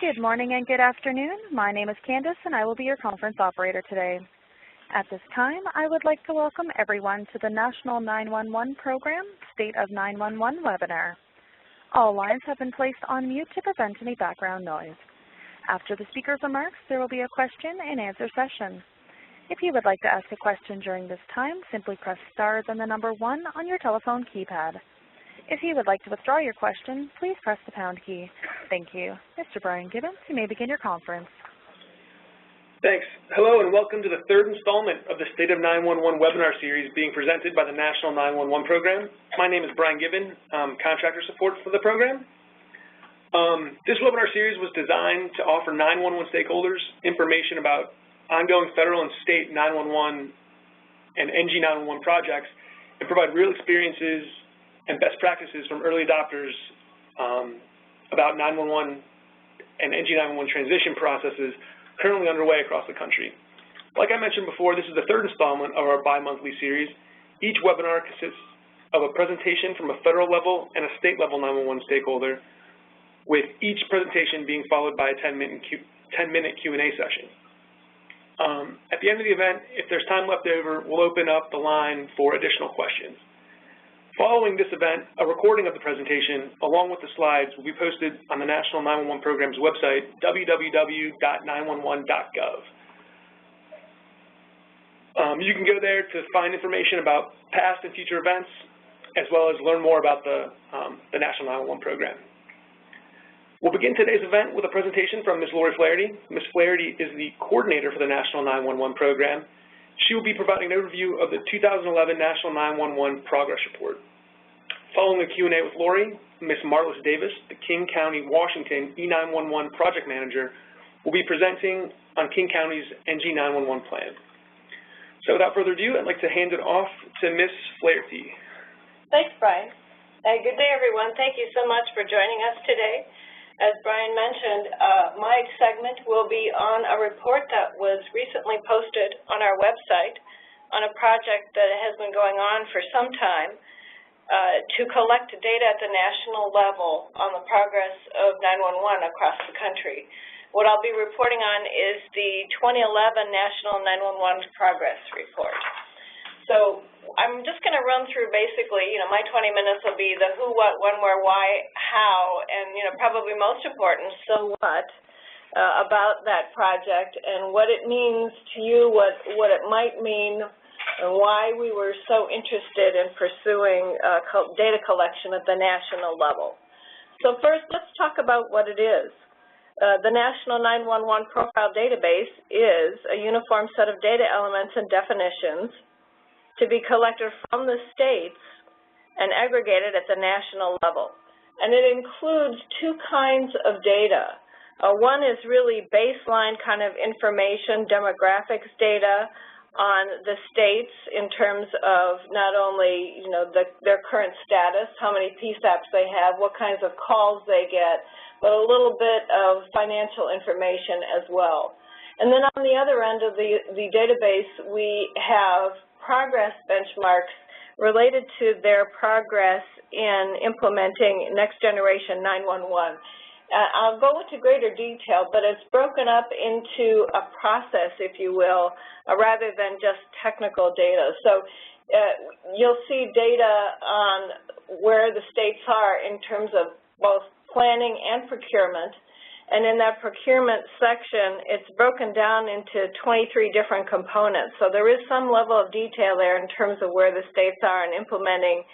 Good morning and good afternoon. My name is Candace and I will be your conference operator today. At this time, I would like to welcome everyone to the National 911 Program State of 911 webinar. All lines have been placed on mute to prevent any background noise. After the speaker's remarks, there will be a question and answer session. If you would like to ask a question during this time, simply press star then the number 1 on your telephone keypad. If you would like to withdraw your question, please press the pound key. Thank you. Mr. Brian Gibbons, you may begin your conference. Thanks. Hello and welcome to the third installment of the State of 911 webinar series being presented by the National 911 Program. My name is Brian Gibbons. I'm contractor support for the program. This webinar series was designed to offer 911 stakeholders information about ongoing federal and state 911 and NG 911 projects and provide real experiences and best practices from early adopters about 911 and NG 911 transition processes currently underway across the country. Like I mentioned before, this is the third installment of our bi-monthly series. Each webinar consists of a presentation from a federal level and a state level 911 stakeholder, with each presentation being followed by a 10-minute Q&A session. At the end of the event, if there's time left over, we'll open up the line for additional questions. Following this event, a recording of the presentation, along with the slides, will be posted on the National 911 Program's website, www.911.gov. You can go there to find information about past and future events, as well as learn more about the National 911 Program. We'll begin today's event with a presentation from Ms. Lori Flaherty. Ms. Flaherty is the coordinator for the National 911 Program. She will be providing an overview of the 2011 National 911 Progress Report. Following the Q&A with Lori, Ms. Marlis Davis, the King County, Washington E911 Project Manager, will be presenting on King County's NG 911 plan. So without further ado, I'd like to hand it off to Ms. Flaherty. Thanks, Brian. Good day, everyone. Thank you so much for joining us today. As Brian mentioned, my segment will be on a report that was recently posted on our website on a project that has been going on for some time to collect data at the national level on the progress of 911 across the country. What I'll be reporting on is the 2011 National 911 Progress Report. So I'm just going to run through basically, my 20 minutes will be the who, what, when, where, why, how, and, probably most important, so what, about that project and what it means to you, what it might mean, and why we were so interested in pursuing data collection at the national level. So first, let's talk about what it is. The National 911 Profile Database is a uniform set of data elements and definitions to be collected from the states and aggregated at the national level. And it includes two kinds of data. One is really baseline kind of information, demographics data on the states in terms of not only, their current status, how many PSAPs they have, what kinds of calls they get, but a little bit of financial information as well. And then on the other end of the database, we have progress benchmarks related to their progress in implementing Next Generation 911. I'll go into greater detail, but it's broken up into a process, if you will, rather than just technical data. So you'll see data on where the states are in terms of both planning and procurement. And in that procurement section, it's broken down into 23 different components. So there is some level of detail there in terms of where the states are in implementing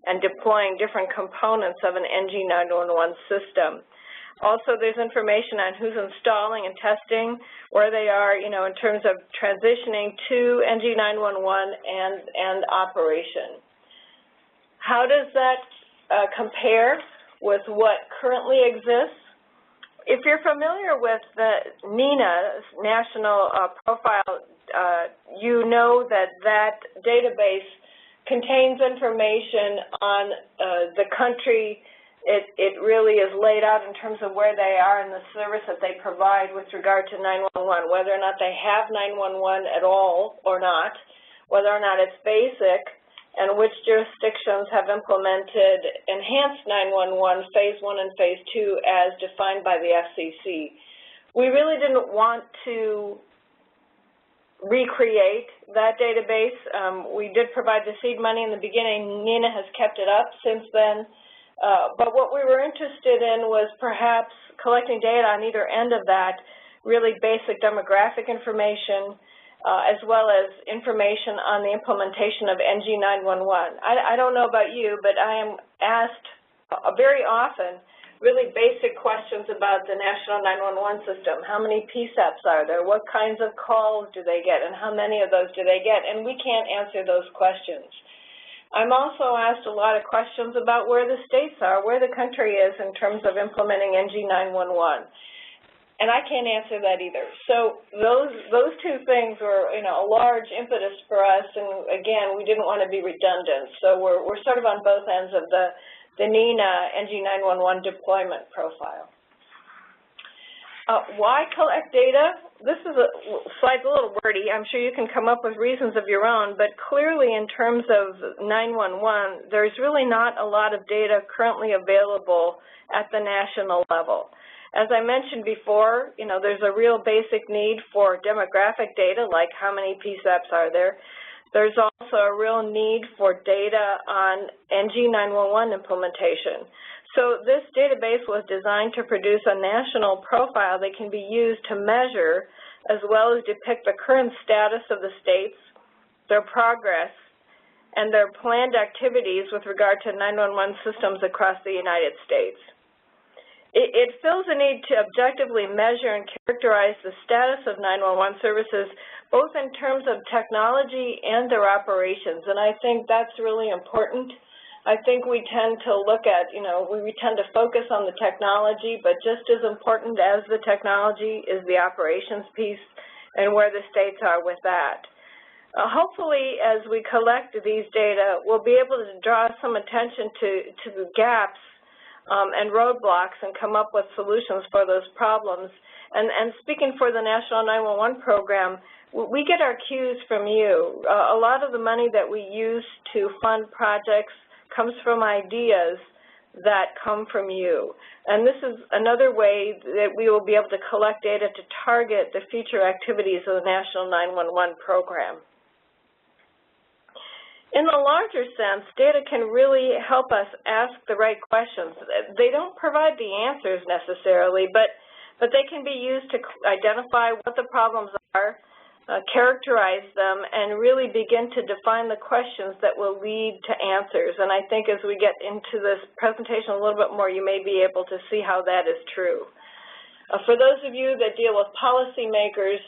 and deploying different components of an NG 911 system. Also, there's information on who's installing and testing, where they are, in terms of transitioning to NG 911 and operation. How does that compare with what currently exists? If you're familiar with the NINA, National Profile, you know that database contains information on the country. It really is laid out in terms of where they are and the service that they provide with regard to 911, whether or not they have 911 at all or not, whether or not it's basic, and which jurisdictions have implemented enhanced 911 Phase 1 and Phase 2 as defined by the FCC. We really didn't want to recreate that database. We did provide the seed money in the beginning. NENA has kept it up since then. But what we were interested in was perhaps collecting data on either end of that, really basic demographic information, as well as information on the implementation of NG 911. I don't know about you, but I am asked very often really basic questions about the National 911 system. How many PSAPs are there? What kinds of calls do they get, and how many of those do they get? And we can't answer those questions. I'm also asked a lot of questions about where the states are, where the country is in terms of implementing NG 911. And I can't answer that either. So those two things were, a large impetus for us, and again, we didn't want to be redundant. So we're sort of on both ends of the NENA NG 911 deployment profile. Why collect data? This is slide's a little wordy. I'm sure you can come up with reasons of your own, but clearly in terms of 911, there's really not a lot of data currently available at the national level. As I mentioned before, there's a real basic need for demographic data, like how many PSAPs are there. There's also a real need for data on NG 911 implementation. So this database was designed to produce a national profile that can be used to measure as well as depict the current status of the states, their progress, and their planned activities with regard to 911 systems across the United States. It fills a need to objectively measure and characterize the status of 911 services, both in terms of technology and their operations, and I think that's really important. I think we tend to look at, we tend to focus on the technology, but just as important as the technology is the operations piece and where the states are with that. Hopefully, as we collect these data, we'll be able to draw some attention to the gaps and roadblocks and come up with solutions for those problems. And speaking for the National 911 program, we get our cues from you. A lot of the money that we use to fund projects comes from ideas that come from you. And this is another way that we will be able to collect data to target the future activities of the National 911 program. In the larger sense, data can really help us ask the right questions. They don't provide the answers necessarily, but they can be used to identify what the problems are, characterize them, and really begin to define the questions that will lead to answers. And I think as we get into this presentation a little bit more, you may be able to see how that is true. For those of you that deal with policymakers,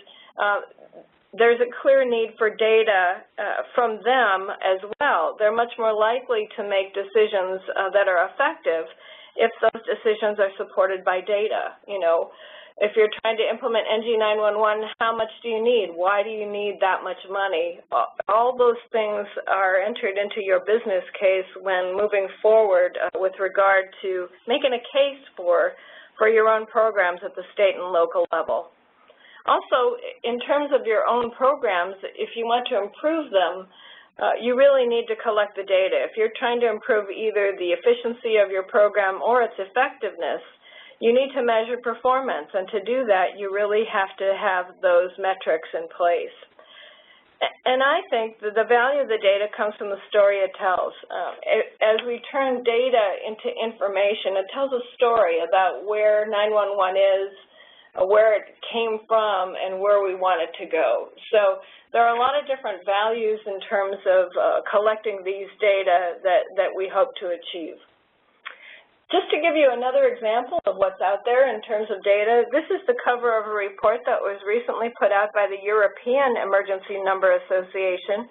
there's a clear need for data from them as well. They're much more likely to make decisions that are effective if those decisions are supported by data. If you're trying to implement NG 911, how much do you need? Why do you need that much money? All those things are entered into your business case when moving forward with regard to making a case for your own programs at the state and local level. Also, in terms of your own programs, if you want to improve them, you really need to collect the data. If you're trying to improve either the efficiency of your program or its effectiveness, you need to measure performance, and to do that, you really have to have those metrics in place. And I think that the value of the data comes from the story it tells. As we turn data into information, it tells a story about where 911 is, where it came from, and where we want it to go. So there are a lot of different values in terms of collecting these data that we hope to achieve. Just to give you another example of what's out there in terms of data, this is the cover of a report that was recently put out by the European Emergency Number Association.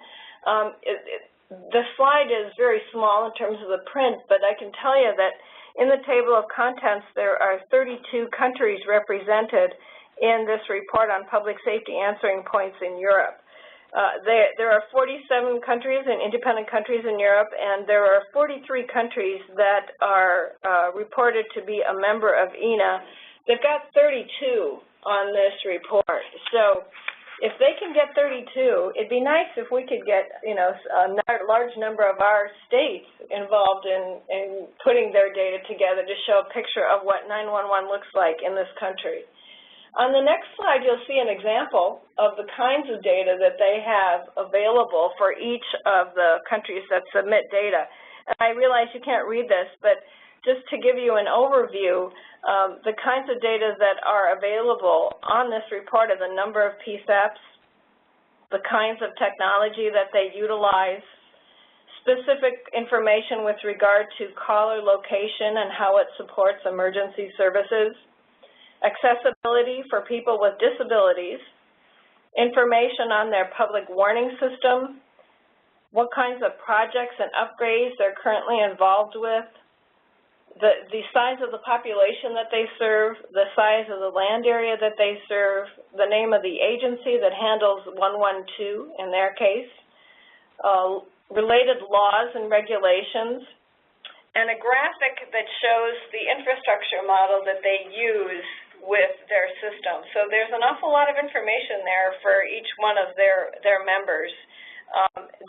The slide is very small in terms of the print, but I can tell you that in the table of contents, there are 32 countries represented in this report on public safety answering points in Europe. There are 47 countries and independent countries in Europe, and there are 43 countries that are reported to be a member of ENA. They've got 32 on this report. So if they can get 32, it'd be nice if we could get, you know, a large number of our states involved in putting their data together to show a picture of what 911 looks like in this country. On the next slide, you'll see an example of the kinds of data that they have available for each of the countries that submit data. And I realize you can't read this, but just to give you an overview, the kinds of data that are available on this report are the number of PSAPs, the kinds of technology that they utilize, specific information with regard to caller location and how it supports emergency services, accessibility for people with disabilities, information on their public warning system, what kinds of projects and upgrades they're currently involved with, the size of the population that they serve, the size of the land area that they serve, the name of the agency that handles 112 in their case, related laws and regulations, and a graphic that shows the infrastructure model that they use with their system. So there's an awful lot of information there for each one of their members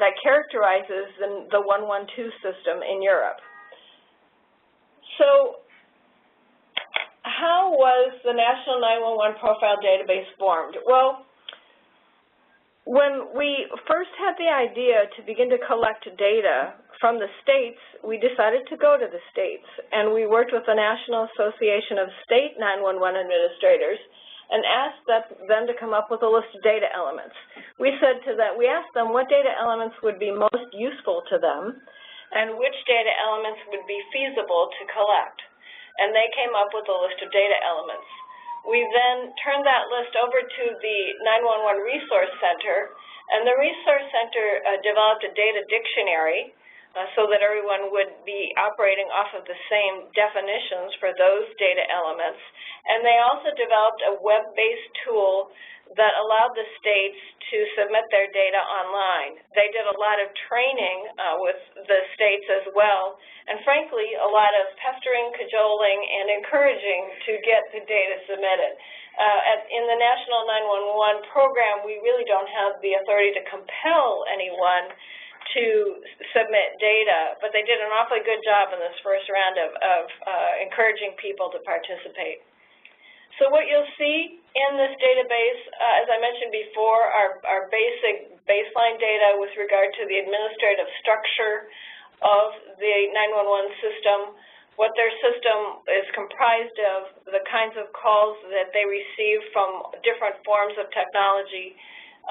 that characterizes the 112 system in Europe. So how was the National 911 Profile Database formed? Well, when we first had the idea to begin to collect data from the states, we decided to go to the states, and we worked with the National Association of State 911 Administrators and asked them to come up with a list of data elements. We asked them what data elements would be most useful to them and which data elements would be feasible to collect. And they came up with a list of data elements. We then turned that list over to the 911 Resource Center, and the Resource Center developed a data dictionary so that everyone would be operating off of the same definitions for those data elements. And they also developed a web-based tool that allowed the states to submit their data online. They did a lot of training with the states as well, and frankly, a lot of pestering, cajoling, and encouraging to get the data submitted. In the National 911 program, we really don't have the authority to compel anyone to submit data, but they did an awfully good job in this first round of encouraging people to participate. So what you'll see in this database, as I mentioned before, are basic baseline data with regard to the administrative structure of the 911 system, what their system is comprised of, the kinds of calls that they receive from different forms of technology,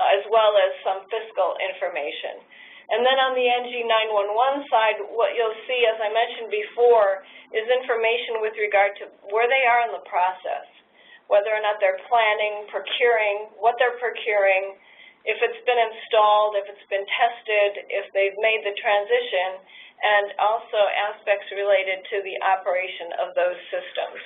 as well as some fiscal information. And then on the NG 911 side, what you'll see, as I mentioned before, is information with regard to where they are in the process, whether or not they're planning, procuring, what they're procuring, if it's been installed, if it's been tested, if they've made the transition, and also aspects related to the operation of those systems.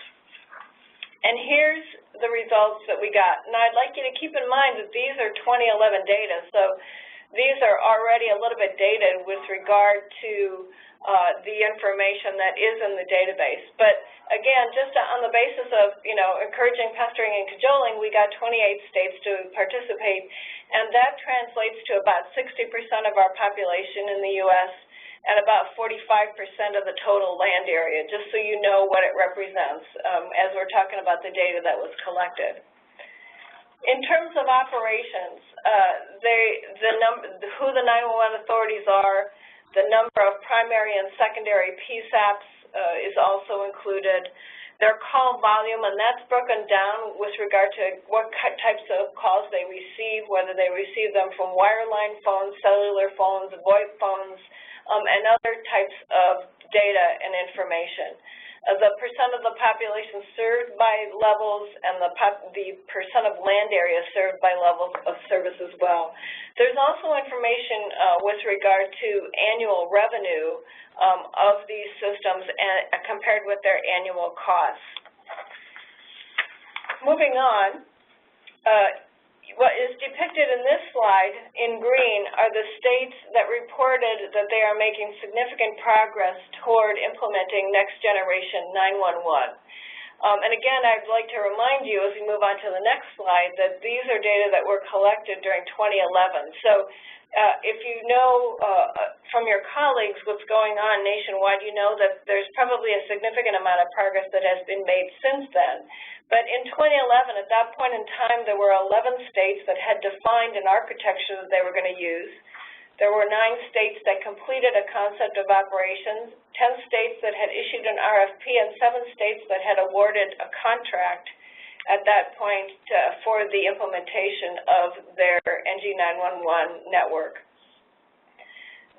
And here's the results that we got. Now, I'd like you to keep in mind that these are 2011 data, so these are already a little bit dated with regard to the information that is in the database. But again, just on the basis of, encouraging, pestering, and cajoling, we got 28 states to participate, and that translates to about 60% of our population in the U.S. and about 45% of the total land area, just so you know what it represents as we're talking about the data that was collected. In terms of operations, who the 911 authorities are, the number of primary and secondary PSAPs is also included, their call volume, and that's broken down with regard to what types of calls they receive, whether they receive them from wireline phones, cellular phones, VoIP phones, and other types of data and information. The percent of the population served by levels and the percent of land area served by levels of service as well. There's also information with regard to annual revenue of these systems compared with their annual costs. Moving on, what is depicted in this slide in green are the states that reported that they are making significant progress toward implementing next generation 911. And again, I'd like to remind you as we move on to the next slide that these are data that were collected during 2011. So if you know from your colleagues what's going on nationwide, you know that there's probably a significant amount of progress that has been made since then. But in 2011, at that point in time, there were 11 states that had defined an architecture that they were going to use. There were 9 states that completed a concept of operations, 10 states that had issued an RFP, and 7 states that had awarded a contract at that point for the implementation of their NG911 network.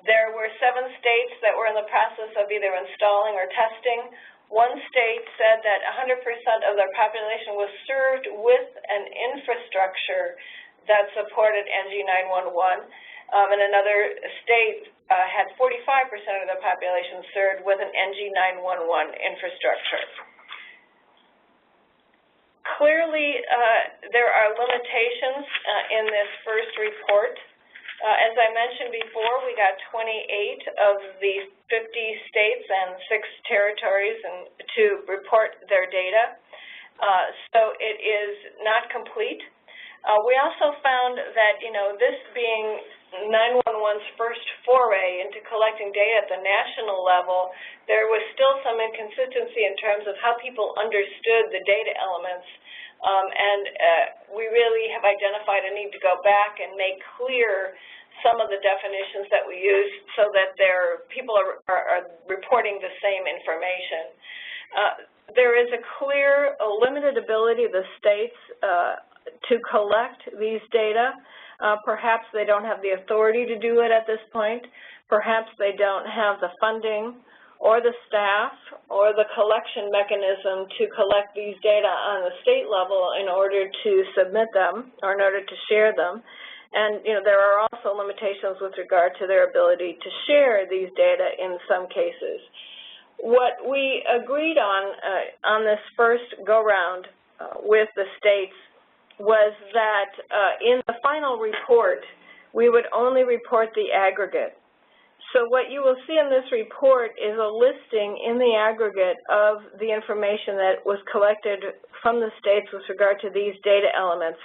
There were 7 states that were in the process of either installing or testing. 1 state said that 100% of their population was served with an infrastructure that supported NG911. And another state had 45% of the population served with an NG911 infrastructure. Clearly, there are limitations in this first report. As I mentioned before, we got 28 of the 50 states and 6 territories to report their data. So it is not complete. We also found that, this being 911's first foray into collecting data at the national level, there was still some inconsistency in terms of how people understood the data elements, and we really have identified a need to go back and make clear some of the definitions that we use so that people are reporting the same information. There is a clear limited ability of the states to collect these data. Perhaps they don't have the authority to do it at this point. Perhaps they don't have the funding or the staff or the collection mechanism to collect these data on the state level in order to submit them or in order to share them. And there are also limitations with regard to their ability to share these data in some cases. What we agreed on this first go-round with the states was that in the final report, we would only report the aggregate. So what you will see in this report is a listing in the aggregate of the information that was collected from the states with regard to these data elements.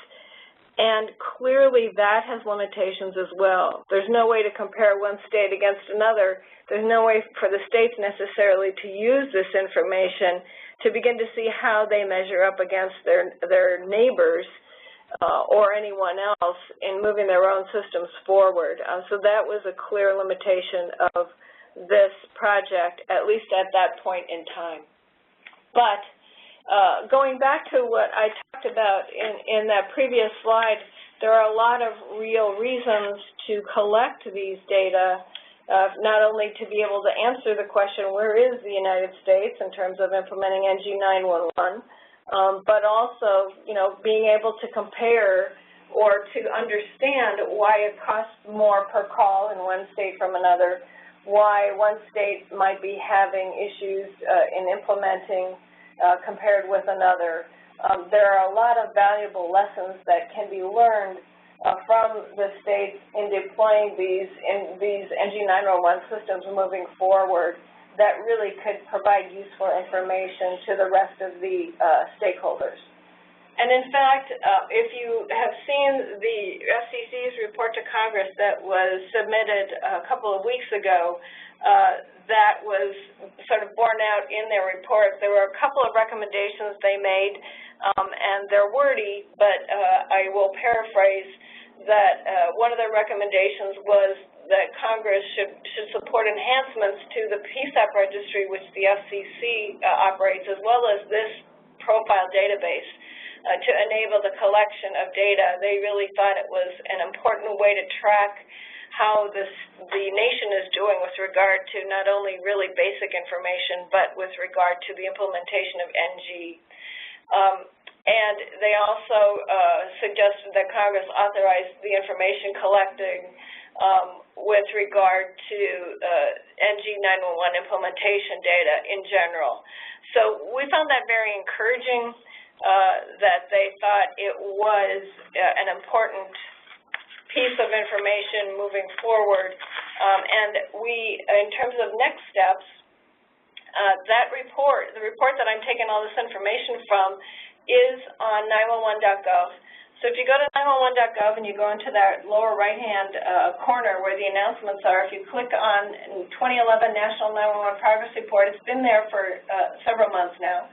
And clearly that has limitations as well. There's no way to compare one state against another. There's no way for the states necessarily to use this information to begin to see how they measure up against their neighbors or anyone else in moving their own systems forward. So that was a clear limitation of this project, at least at that point in time. But going back to what I talked about in that previous slide, there are a lot of real reasons to collect these data, not only to be able to answer the question, where is the United States in terms of implementing NG911, but also, being able to compare or to understand why it costs more per call in one state from another, why one state might be having issues in implementing compared with another. There are a lot of valuable lessons that can be learned from the states in deploying these NG911 systems moving forward that really could provide useful information to the rest of the stakeholders. And in fact, if you have seen the FCC's report to Congress that was submitted a couple of weeks ago, that was sort of borne out in their report. There were a couple of recommendations they made, and they're wordy, but I will paraphrase that one of their recommendations was that Congress should support enhancements to the PSAP registry, which the FCC operates, as well as this profile database to enable the collection of data. They really thought it was an important way to track how the nation is doing with regard to not only really basic information, but with regard to the implementation of NG. And they also suggested that Congress authorize the information collecting with regard to NG911 implementation data in general. So we found that very encouraging, that they thought it was an important piece of information moving forward. And we, in terms of next steps, That report, the report that I'm taking all this information from, is on 911.gov. So if you go to 911.gov and you go into that lower right-hand corner where the announcements are, if you click on 2011 National 911 Progress Report, it's been there for several months now.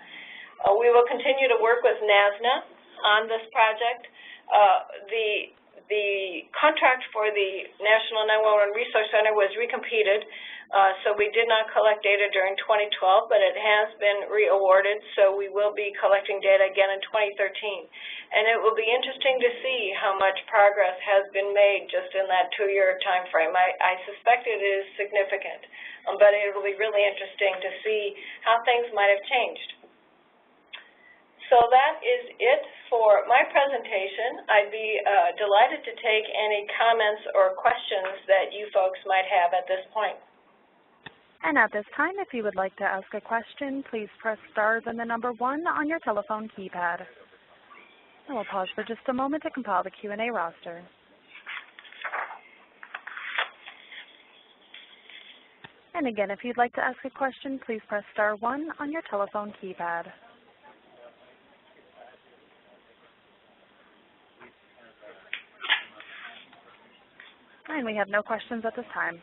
We will continue to work with NASNA on this project. The contract for the National 911 Resource Center was recompeted, so we did not collect data during 2012, but it has been re-awarded, so we will be collecting data again in 2013. And it will be interesting to see how much progress has been made just in that 2-year time frame. I suspect it is significant, but it will be really interesting to see how things might have changed. So that is it for my presentation. I'd be delighted to take any comments or questions that you folks might have at this point. And at this time, if you would like to ask a question, please press star then the number 1 on your telephone keypad. And we'll pause for just a moment to compile the Q&A roster. And again, if you'd like to ask a question, please press star 1 on your telephone keypad. And we have no questions at this time.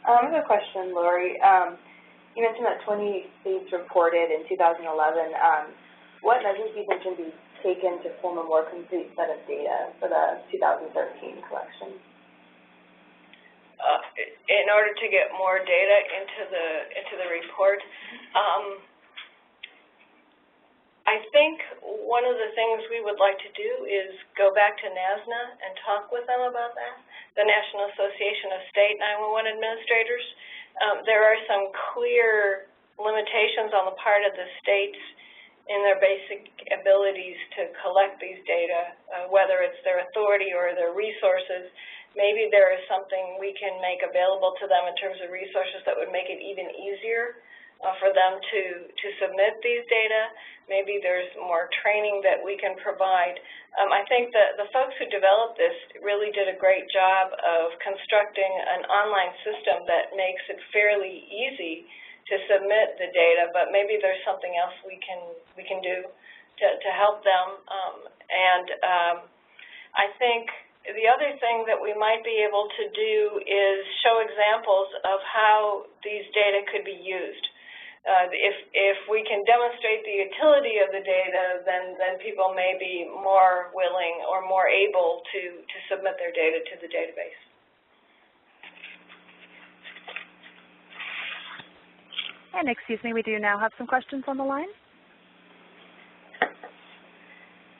I have a question, Lori. You mentioned that 28 states reported in 2011. What measures do you think can be taken to form a more complete set of data for the 2013 collection? In order to get more data into the report, I think one of the things we would like to do is go back to NASNA and talk with them about that, the National Association of State 911 Administrators. There are some clear limitations on the part of the states in their basic abilities to collect these data, whether it's their authority or their resources. Maybe there is something we can make available to them in terms of resources that would make it even easier for them to submit these data. Maybe there's more training that we can provide. I think that the folks who developed this really did a great job of constructing an online system that makes it fairly easy to submit the data, but maybe there's something else we can do to help them. I think the other thing that we might be able to do is show examples of how these data could be used. If we can demonstrate the utility of the data, then people may be more willing or more able to submit their data to the database. And excuse me, we do now have some questions on the line.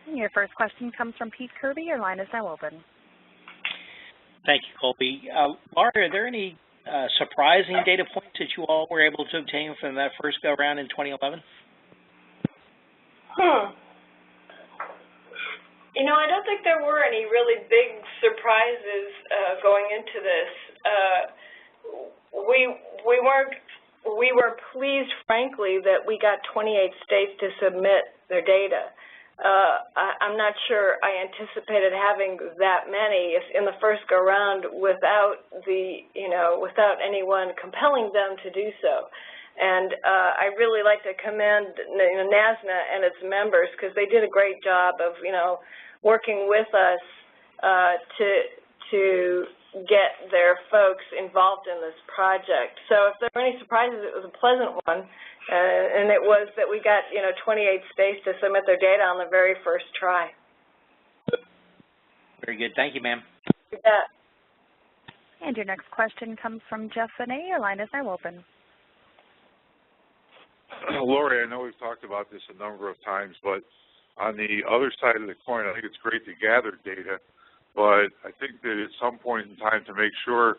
And your first question comes from Pete Kirby. Your line is now open. Thank you, Colby. Laura, are there any surprising data points that you all were able to obtain from that first go-around in 2011? You know, I don't think there were any really big surprises going into this. We were pleased, frankly, that we got 28 states to submit their data. I'm not sure I anticipated having that many in the first go-round without without anyone compelling them to do so. And I really like to commend NASNA and its members because they did a great job of working with us to get their folks involved in this project. So if there were any surprises, it was a pleasant one. And it was that we got, 28 states to submit their data on the very first try. Very good. Thank you, ma'am. You bet. And your next question comes from Jeff Finney. Your line is now open. Lori, I know we've talked about this a number of times, but on the other side of the coin, I think it's great to gather data, but I think that at some point in time to make sure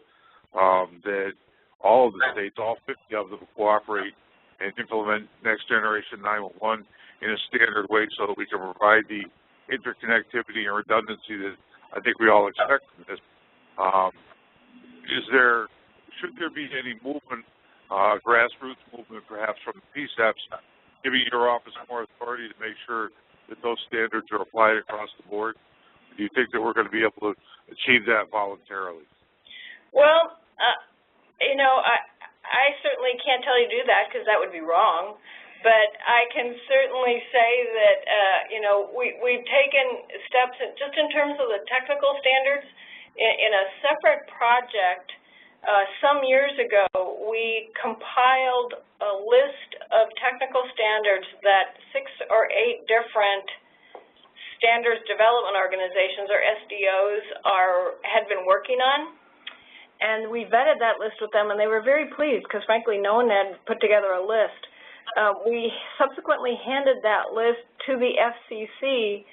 that all of the states, all 50 of them, cooperate and implement Next Generation 911 in a standard way so that we can provide the interconnectivity and redundancy that I think we all expect from this. Should there be any movement, grassroots movement perhaps from the PSEPs, giving your office more authority to make sure that those standards are applied across the board? Do you think that we're going to be able to achieve that voluntarily? Well, I certainly can't tell you to do that because that would be wrong. But I can certainly say that, we've taken steps just in terms of the technical standards. In a separate project, some years ago, we compiled a list of technical standards that 6 or 8 different standards development organizations, or SDOs, had been working on. And we vetted that list with them, and they were very pleased because, frankly, no one had put together a list. We subsequently handed that list to the FCC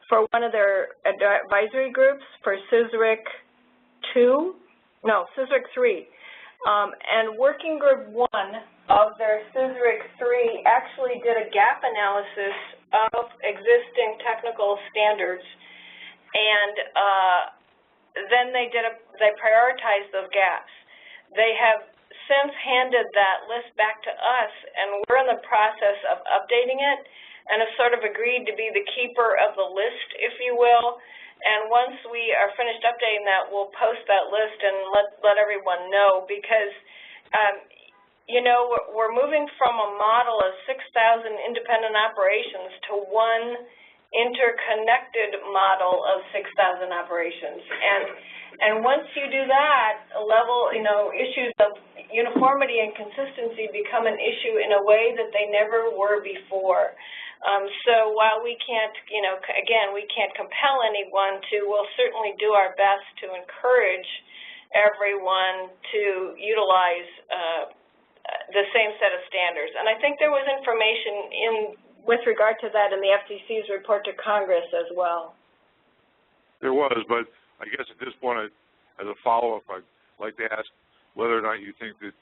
for one of their advisory groups for CISRIC 3. And Working Group 1 of their CISRIC 3 actually did a gap analysis of existing technical standards, and then they prioritized those gaps. They have since handed that list back to us, and we're in the process of updating it, and have sort of agreed to be the keeper of the list, if you will. And once we are finished updating that, we'll post that list and let everyone know, because we're moving from a model of 6,000 independent operations to one interconnected model of 6,000 operations. And once you do that, issues of uniformity and consistency become an issue in a way that they never were before. So while we can't, we can't compel anyone to, we'll certainly do our best to encourage everyone to utilize the same set of standards. And I think there was information with regard to that in the FCC's report to Congress as well. There was, but I guess at this point, as a follow-up, I'd like to ask whether or not you think that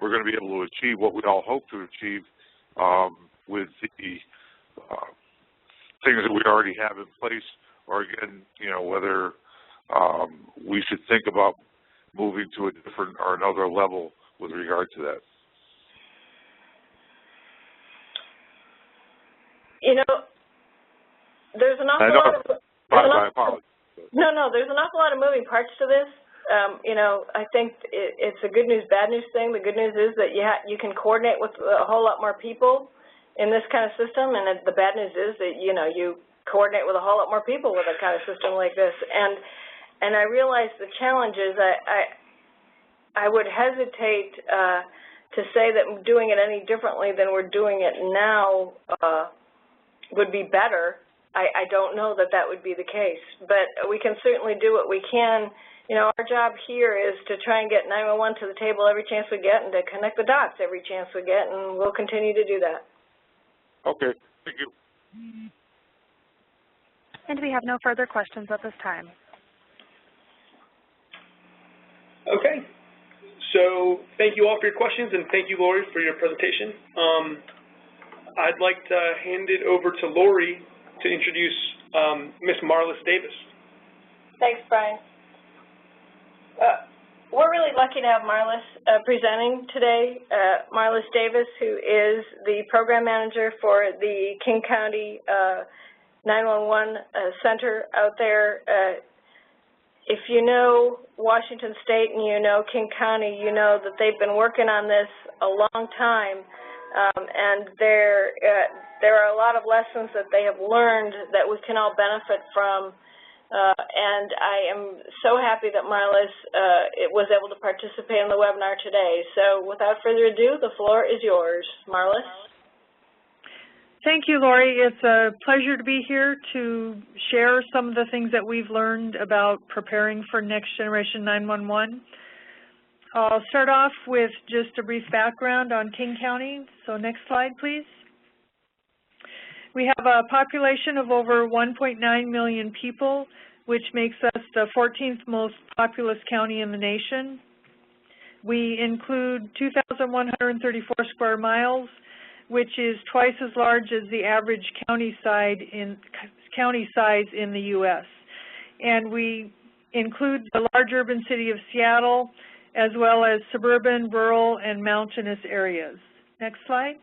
we're going to be able to achieve what we all hope to achieve with the things that we already have in place, or again, whether we should think about moving to a different or another level with regard to that. There's an awful lot of... I apologize. No, there's an awful lot of moving parts to this. I think it's a good news, bad news thing. The good news is that you can coordinate with a whole lot more people in this kind of system, and the bad news is that, you coordinate with a whole lot more people with a kind of system like this. And I realize the challenge is I would hesitate to say that doing it any differently than we're doing it now would be better. I don't know that that would be the case, but we can certainly do what we can. Our job here is to try and get 911 to the table every chance we get, and to connect the dots every chance we get, and we'll continue to do that. Okay, thank you. And we have no further questions at this time. Okay, so thank you all for your questions, and thank you, Lori, for your presentation. I'd like to hand it over to Lori to introduce Ms. Marlis Davis. Thanks, Brian. We're really lucky to have Marlis presenting today. Marlis Davis, who is the program manager for the King County 911 Center out there. If you know Washington State and you know King County, you know that they've been working on this a long time, and there are a lot of lessons that they have learned that we can all benefit from. And I am so happy that Marlis was able to participate in the webinar today. So without further ado, the floor is yours. Marlis? Thank you, Lori. It's a pleasure to be here to share some of the things that we've learned about preparing for Next Generation 911. I'll start off with just a brief background on King County. So next slide, please. We have a population of over 1.9 million people, which makes us the 14th most populous county in the nation. We include 2,134 square miles, which is twice as large as the average county size in the U.S. And we include the large urban city of Seattle, as well as suburban, rural, and mountainous areas. Next slide.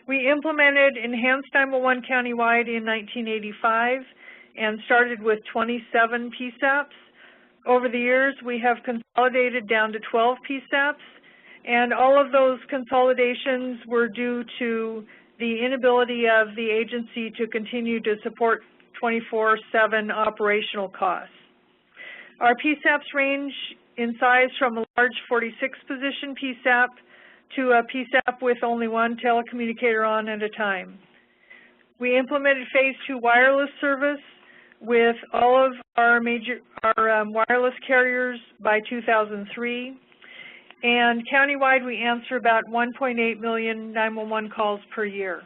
We implemented Enhanced 911 countywide in 1985 and started with 27 PSAPs. Over the years, we have consolidated down to 12 PSAPs, and all of those consolidations were due to the inability of the agency to continue to support 24/7 operational costs. Our PSAPs range in size from a large 46-position PSAP to a PSAP with only one telecommunicator on at a time. We implemented Phase 2 wireless service with all of our wireless carriers by 2003, and countywide we answer about 1.8 million 911 calls per year.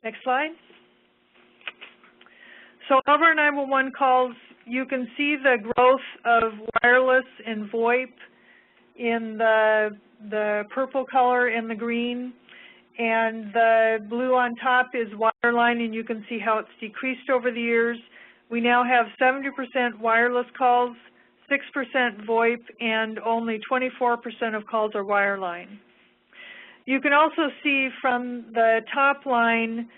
Next slide. So of our 911 calls, you can see the growth of wireless and VoIP in the purple color and the green, and the blue on top is wireline, and you can see how it's decreased over the years. We now have 70% wireless calls, 6% VoIP, and only 24% of calls are wireline. You can also see from the top line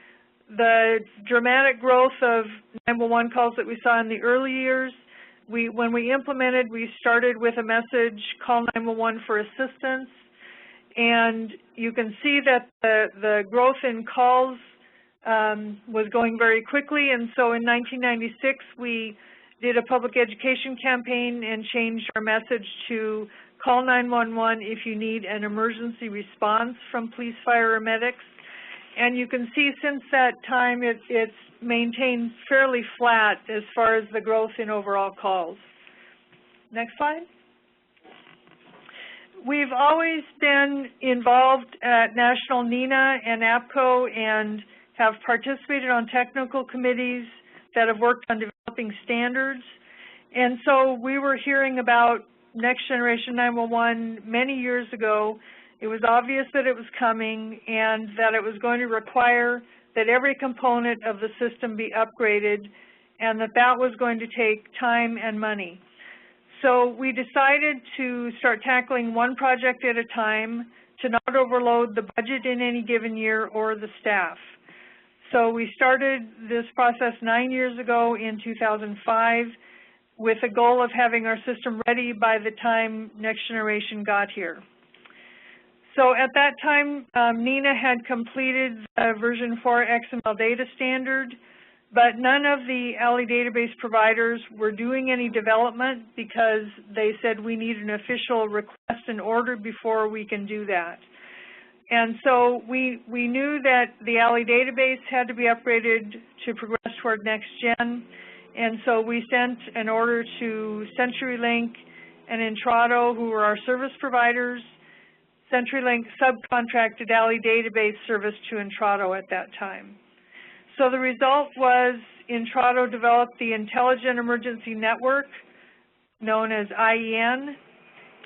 the dramatic growth of 911 calls that we saw in the early years. When we implemented, we started with a message, call 911 for assistance, and you can see that the growth in calls was going very quickly, and so in 1996 we did a public education campaign and changed our message to call 911 if you need an emergency response from police, fire, or medics. And you can see since that time it's maintained fairly flat as far as the growth in overall calls. Next slide. We've always been involved at National NENA and APCO and have participated on technical committees that have worked on developing standards. And so we were hearing about Next Generation 911 many years ago. It was obvious that it was coming and that it was going to require that every component of the system be upgraded, and that was going to take time and money. So we decided to start tackling one project at a time to not overload the budget in any given year or the staff. So we started this process 9 years ago in 2005 with a goal of having our system ready by the time Next Generation got here. So at that time, NENA had completed the version 4 XML data standard, but none of the ALI database providers were doing any development because they said we need an official request and order before we can do that. And so we knew that the ALI database had to be upgraded to progress toward Next Gen, and so we sent an order to CenturyLink and Intrado, who were our service providers. CenturyLink subcontracted ALI database service to Intrado at that time. So the result was Intrado developed the Intelligent Emergency Network, known as IEN,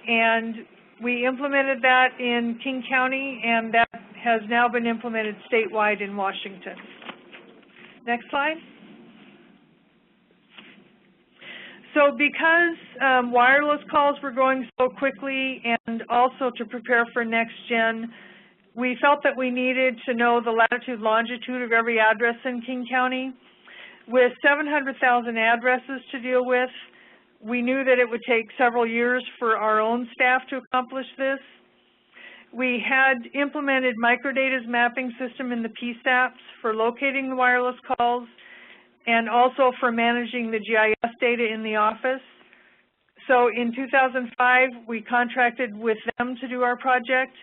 and we implemented that in King County, and that has now been implemented statewide in Washington. Next slide. So because wireless calls were growing so quickly, and also to prepare for Next Gen, we felt that we needed to know the latitude, longitude of every address in King County. With 700,000 addresses to deal with, we knew that it would take several years for our own staff to accomplish this. We had implemented Microdata's mapping system in the PSAPs for locating the wireless calls and also for managing the GIS data in the office. So in 2005, we contracted with them to do our project,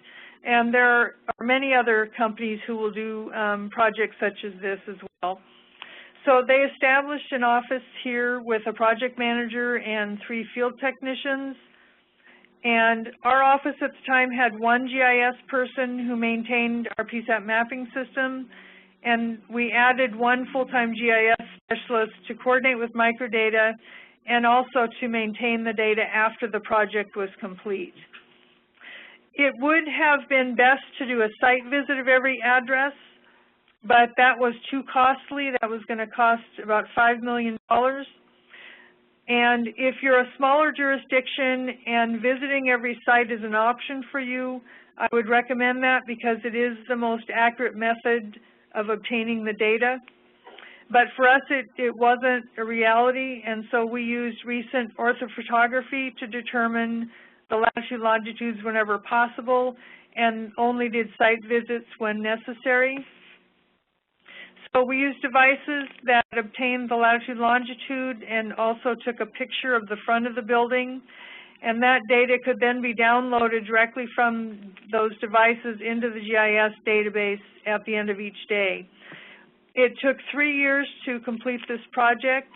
and there are many other companies who will do projects such as this as well. So they established an office here with a project manager and 3 field technicians. And our office at the time had 1 GIS person who maintained our PSAP mapping system. And we added 1 full-time GIS specialist to coordinate with Microdata and also to maintain the data after the project was complete. It would have been best to do a site visit of every address, but that was too costly. That was going to cost about $5 million. And if you're a smaller jurisdiction and visiting every site is an option for you, I would recommend that because it is the most accurate method of obtaining the data. But for us, it wasn't a reality, and so we used recent orthophotography to determine the latitude longitudes whenever possible, and only did site visits when necessary. So we used devices that obtained the latitude longitude and also took a picture of the front of the building, and that data could then be downloaded directly from those devices into the GIS database at the end of each day. It took 3 years to complete this project,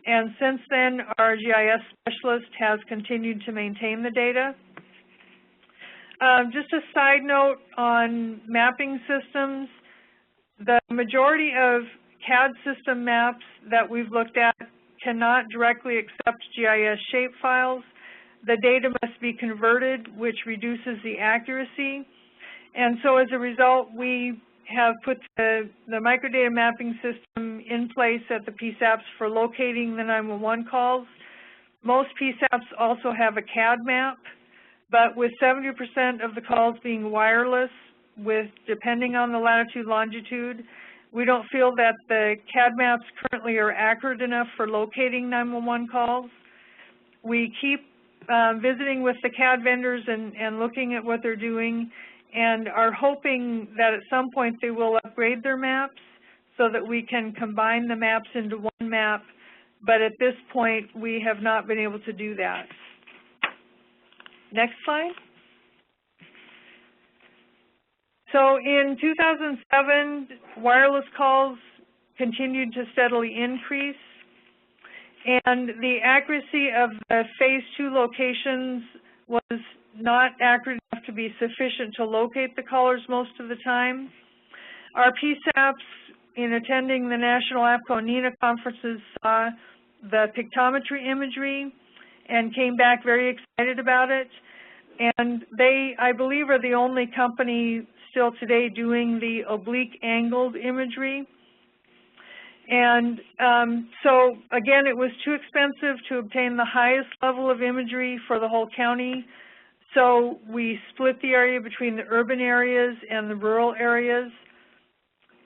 and since then our GIS specialist has continued to maintain the data. Just a side note on mapping systems, the majority of CAD system maps that we've looked at cannot directly accept GIS shapefiles. The data must be converted, which reduces the accuracy. And so as a result, we have put the microdata mapping system in place at the PSAPs for locating the 911 calls. Most PSAPs also have a CAD map, but with 70% of the calls being wireless, depending on the latitude, longitude, we don't feel that the CAD maps currently are accurate enough for locating 911 calls. We keep visiting with the CAD vendors and looking at what they're doing, and are hoping that at some point they will upgrade their maps so that we can combine the maps into one map, but at this point we have not been able to do that. Next slide. So in 2007, wireless calls continued to steadily increase, and the accuracy of the phase 2 locations was not accurate enough to be sufficient to locate the callers most of the time. Our PSAPs, in attending the National APCO NENA conferences, saw the pictometry imagery and came back very excited about it. And they, I believe, are the only company still today doing the oblique angled imagery. And so, again, it was too expensive to obtain the highest level of imagery for the whole county. So we split the area between the urban areas and the rural areas.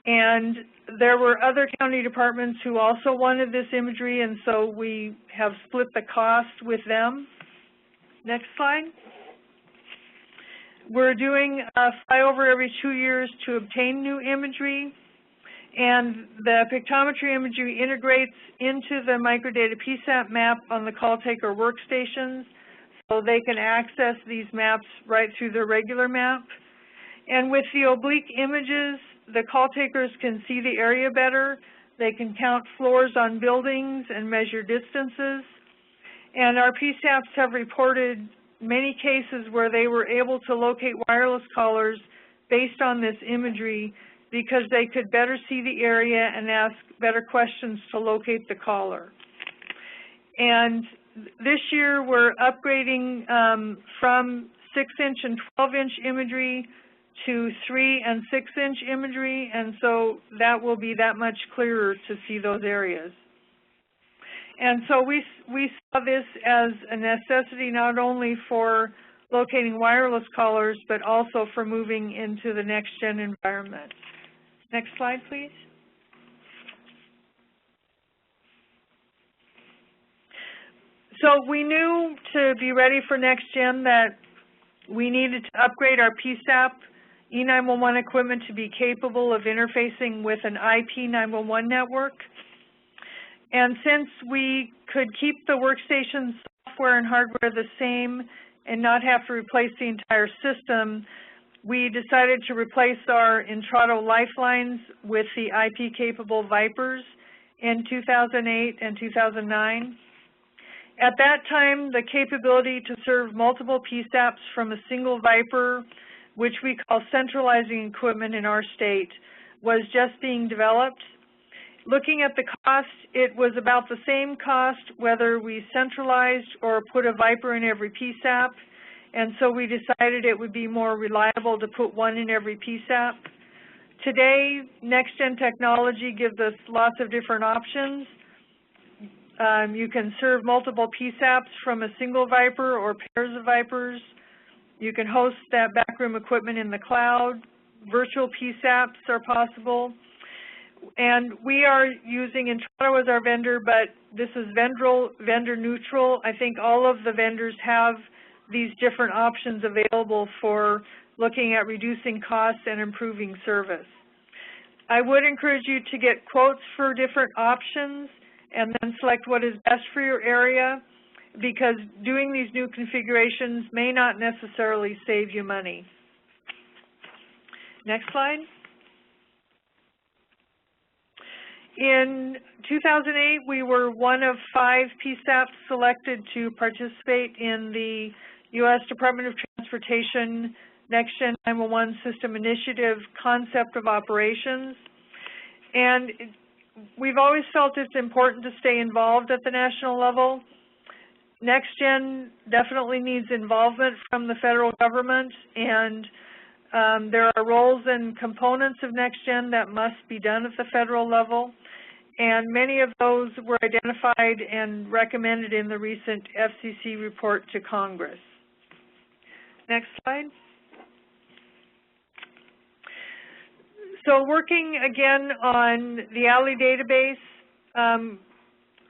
And there were other county departments who also wanted this imagery, and so we have split the cost with them. Next slide. We're doing a flyover every 2 years to obtain new imagery, and the pictometry imagery integrates into the microdata PSAP map on the call taker workstations, so they can access these maps right through their regular map. And with the oblique images, the call takers can see the area better. They can count floors on buildings and measure distances. And our PSAPs have reported many cases where they were able to locate wireless callers based on this imagery because they could better see the area and ask better questions to locate the caller. And this year we're upgrading from 6-inch and 12-inch imagery to 3- and 6-inch imagery, and so that will be that much clearer to see those areas. And so we saw this as a necessity not only for locating wireless callers, but also for moving into the next-gen environment. Next slide, please. So we knew to be ready for next-gen that we needed to upgrade our PSAP E911 equipment to be capable of interfacing with an IP 911 network. And since we could keep the workstation software and hardware the same and not have to replace the entire system, we decided to replace our Intrado Lifelines with the IP-capable Vipers in 2008 and 2009. At that time, the capability to serve multiple PSAPs from a single Viper, which we call centralizing equipment in our state, was just being developed. Looking at the cost, it was about the same cost whether we centralized or put a Viper in every PSAP, and so we decided it would be more reliable to put one in every PSAP. Today, next-gen technology gives us lots of different options. You can serve multiple PSAPs from a single Viper or pairs of Vipers. You can host that backroom equipment in the cloud. Virtual PSAPs are possible. And we are using Intrado as our vendor, but this is vendor neutral. I think all of the vendors have these different options available for looking at reducing costs and improving service. I would encourage you to get quotes for different options and then select what is best for your area, because doing these new configurations may not necessarily save you money. Next slide. In 2008, we were one of 5 PSAPs selected to participate in the U.S. Department of Transportation NextGen 911 System Initiative Concept of Operations. And we've always felt it's important to stay involved at the national level. NextGen definitely needs involvement from the federal government, and there are roles and components of NextGen that must be done at the federal level, and many of those were identified and recommended in the recent FCC report to Congress. Next slide. So working again on the ALI database,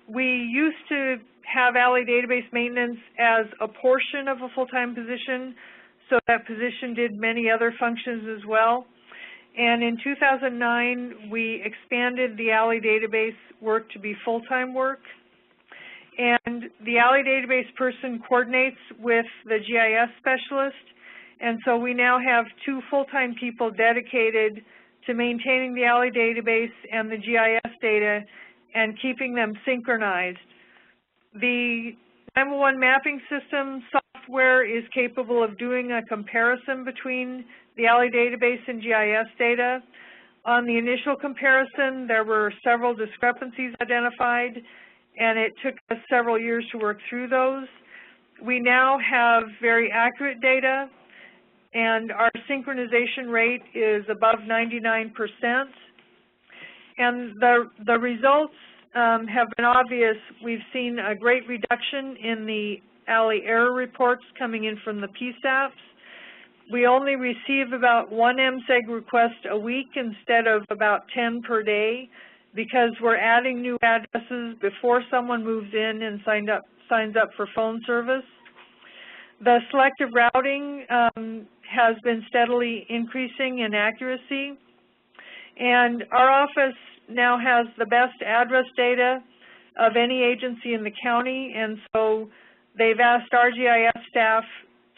we used to have ALI database maintenance as a portion of a full-time position, so that position did many other functions as well. And in 2009, we expanded the ALI database work to be full-time work. And the ALI database person coordinates with the GIS specialist, and so we now have 2 full-time people dedicated to maintaining the ALI database and the GIS data and keeping them synchronized. The 911 mapping system software is capable of doing a comparison between the ALI database and GIS data. On the initial comparison, there were several discrepancies identified, and it took us several years to work through those. We now have very accurate data, and our synchronization rate is above 99%. And the results have been obvious. We've seen a great reduction in the ALI error reports coming in from the PSAPs. We only receive about 1 MSEG request a week instead of about 10 per day, because we're adding new addresses before someone moves in and signs up for phone service. The selective routing has been steadily increasing in accuracy, and our office now has the best address data of any agency in the county, and so they've asked our GIS staff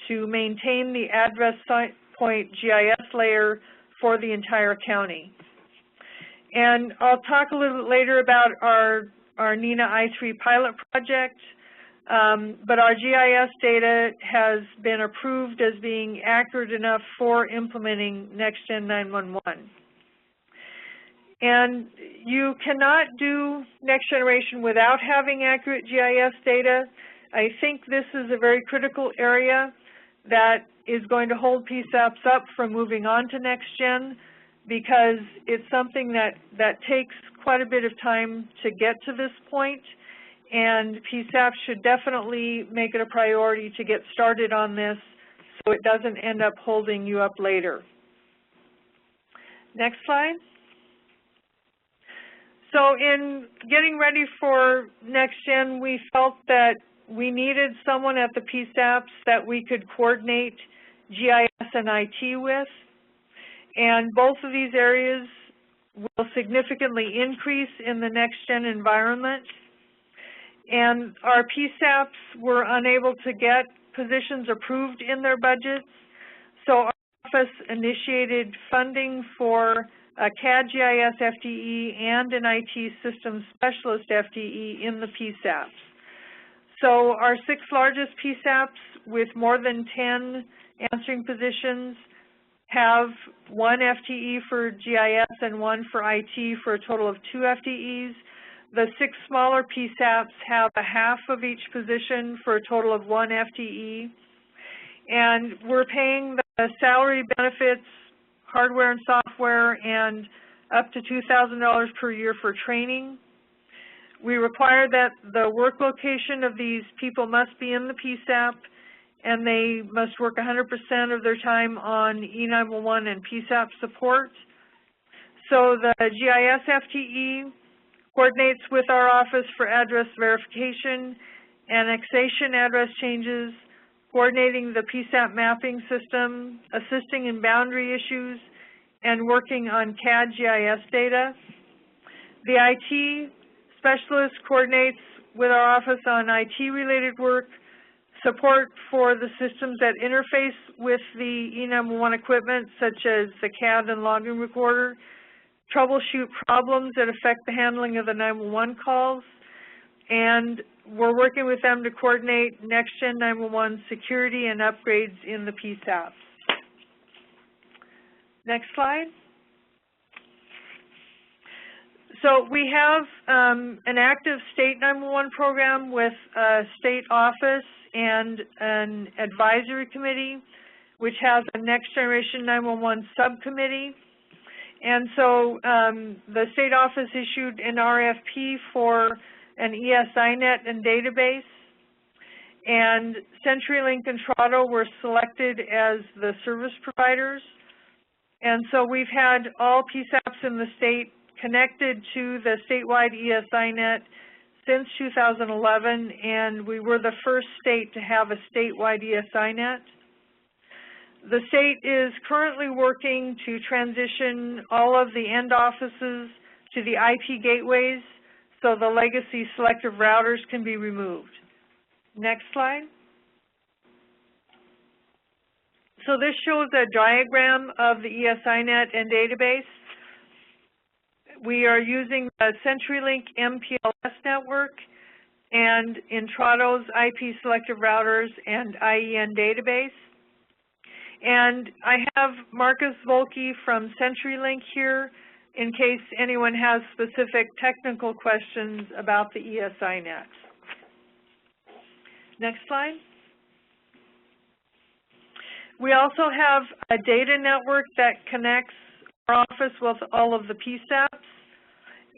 to maintain the address point GIS layer for the entire county. And I'll talk a little bit later about our NENA I3 pilot project, but our GIS data has been approved as being accurate enough for implementing NextGen 911. And you cannot do next generation without having accurate GIS data. I think this is a very critical area that is going to hold PSAPs up from moving on to NextGen, because it's something that takes quite a bit of time to get to this point, and PSAPs should definitely make it a priority to get started on this so it doesn't end up holding you up later. Next slide. So in getting ready for NextGen, we felt that we needed someone at the PSAPs that we could coordinate GIS and IT with. And both of these areas will significantly increase in the NextGen environment. And our PSAPs were unable to get positions approved in their budgets, so our office initiated funding for a CAD GIS FTE and an IT systems specialist FTE in the PSAPs. So our 6 largest PSAPs with more than 10 answering positions have 1 FTE for GIS and 1 for IT for a total of 2 FTEs. The 6 smaller PSAPs have a half of each position for a total of 1 FTE. And we're paying the salary, benefits, hardware and software, and up to $2,000 per year for training. We require that the work location of these people must be in the PSAP, and they must work 100% of their time on E911 and PSAP support. So the GIS FTE coordinates with our office for address verification, annexation address changes, coordinating the PSAP mapping system, assisting in boundary issues, and working on CAD GIS data. The IT specialist coordinates with our office on IT-related work, support for the systems that interface with the E911 equipment, such as the CAD and logging recorder, troubleshoot problems that affect the handling of the 911 calls, and we're working with them to coordinate next-gen 911 security and upgrades in the PSAPs. Next slide. So we have an active state 911 program with a state office and an advisory committee, which has a next generation 911 subcommittee. And so the state office issued an RFP for an ESINet and database, and CenturyLink and Trado were selected as the service providers. And so we've had all PSAPs in the state connected to the statewide ESINet since 2011, and we were the first state to have a statewide ESINet. The state is currently working to transition all of the end offices to the IP gateways so the legacy selective routers can be removed. Next slide. So this shows a diagram of the ESINet and database. We are using the CenturyLink MPLS network and Intrado's IP selective routers and IEN database. And I have Marcus Volke from CenturyLink here in case anyone has specific technical questions about the ESINet. Next slide. We also have a data network that connects our office with all of the PSAPs,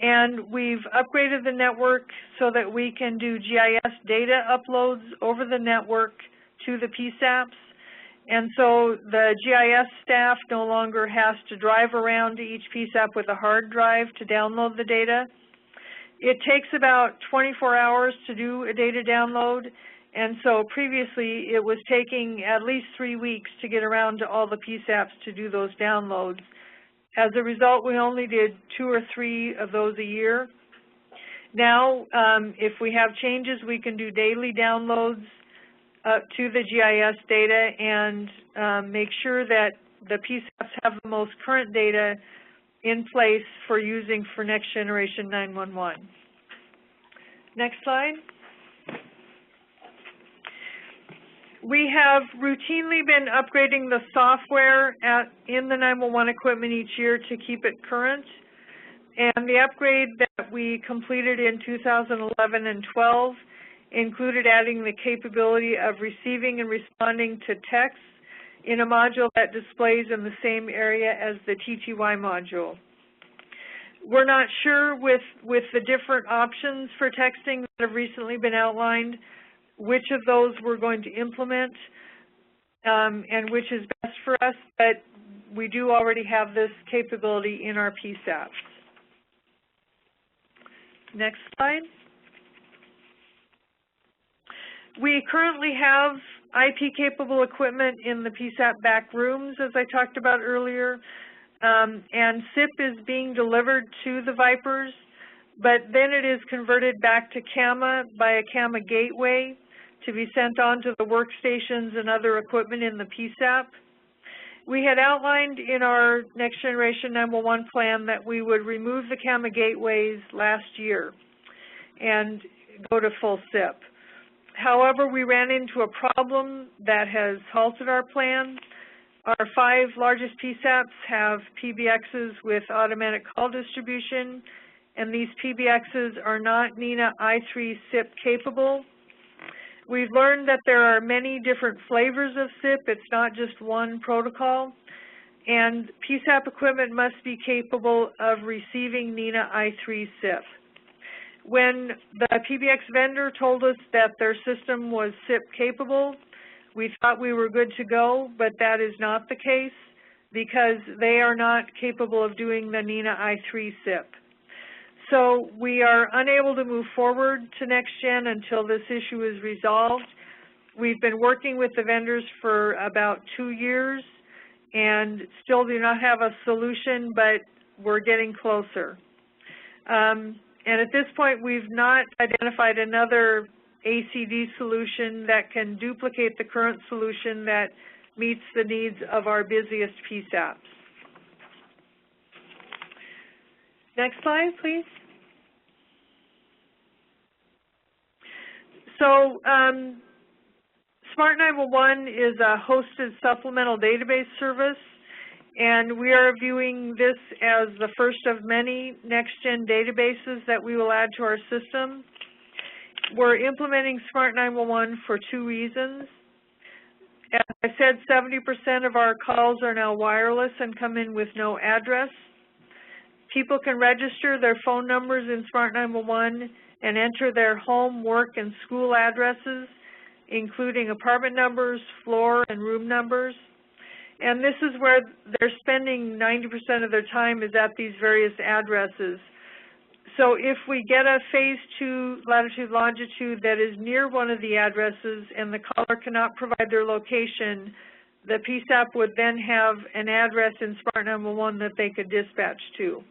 and we've upgraded the network so that we can do GIS data uploads over the network to the PSAPs. And so the GIS staff no longer has to drive around to each PSAP with a hard drive to download the data. It takes about 24 hours to do a data download, and so previously it was taking at least 3 weeks to get around to all the PSAPs to do those downloads. As a result, we only did 2 or 3 of those a year. Now, if we have changes, we can do daily downloads to the GIS data and make sure that the PSAPs have the most current data in place for using for next generation 911. Next slide. We have routinely been upgrading the software in the 911 equipment each year to keep it current. And the upgrade that we completed in 2011 and 12 included adding the capability of receiving and responding to text in a module that displays in the same area as the TTY module. We're not sure with the different options for texting that have recently been outlined which of those we're going to implement and which is best for us, but we do already have this capability in our PSAPs. Next slide. We currently have IP-capable equipment in the PSAP back rooms, as I talked about earlier, and SIP is being delivered to the Vipers, but then it is converted back to CAMA by a CAMA gateway to be sent on to the workstations and other equipment in the PSAP. We had outlined in our Next Generation 911 plan that we would remove the CAMA gateways last year and go to full SIP. However, we ran into a problem that has halted our plan. Our 5 largest PSAPs have PBXs with automatic call distribution, and these PBXs are not NINA I3 SIP capable. We've learned that there are many different flavors of SIP. It's not just one protocol. And PSAP equipment must be capable of receiving NINA I3 SIP. When the PBX vendor told us that their system was SIP capable, we thought we were good to go, but that is not the case. because they are not capable of doing the NENA I3 SIP. So we are unable to move forward to NextGen until this issue is resolved. We've been working with the vendors for about 2 years and still do not have a solution, but we're getting closer. And at this point, we've not identified another ACD solution that can duplicate the current solution that meets the needs of our busiest PSAPs. Next slide, please. So Smart 911 is a hosted supplemental database service, and we are viewing this as the first of many next-gen databases that we will add to our system. We're implementing Smart 911 for 2 reasons. As I said, 70% of our calls are now wireless and come in with no address. People can register their phone numbers in Smart 911 and enter their home, work, and school addresses, including apartment numbers, floor, and room numbers. And this is where they're spending 90% of their time is at these various addresses. So if we get a phase 2 latitude, longitude that is near one of the addresses and the caller cannot provide their location, the PSAP would then have an address in Smart 911 that they could dispatch to.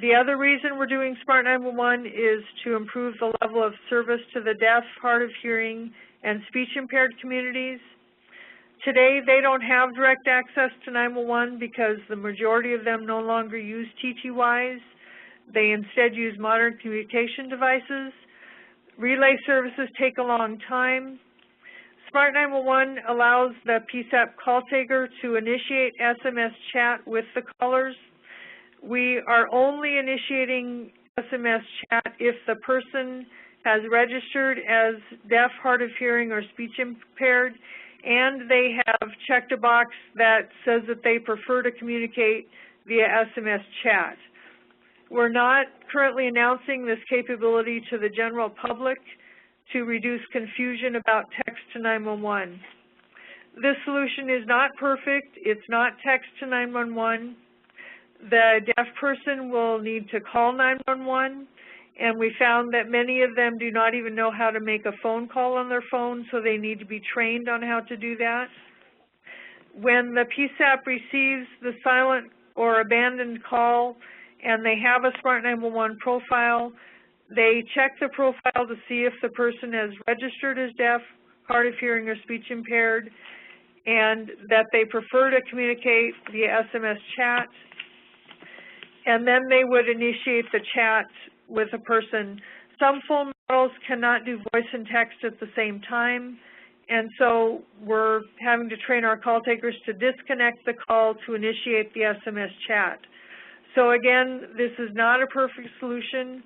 The other reason we're doing Smart 911 is to improve the level of service to the deaf, hard of hearing, and speech-impaired communities. Today, they don't have direct access to 911 because the majority of them no longer use TTYs. They instead use modern communication devices. Relay services take a long time. Smart 911 allows the PSAP call taker to initiate SMS chat with the callers. We are only initiating SMS chat if the person has registered as deaf, hard of hearing, or speech impaired, and they have checked a box that says that they prefer to communicate via SMS chat. We're not currently announcing this capability to the general public to reduce confusion about text to 911. This solution is not perfect. It's not text to 911. The deaf person will need to call 911, and we found that many of them do not even know how to make a phone call on their phone, so they need to be trained on how to do that. When the PSAP receives the silent or abandoned call and they have a Smart 911 profile, they check the profile to see if the person has registered as deaf, hard of hearing, or speech impaired, and that they prefer to communicate via SMS chat. And then they would initiate the chat with a person. Some phone models cannot do voice and text at the same time, and so we're having to train our call takers to disconnect the call to initiate the SMS chat. So again, this is not a perfect solution,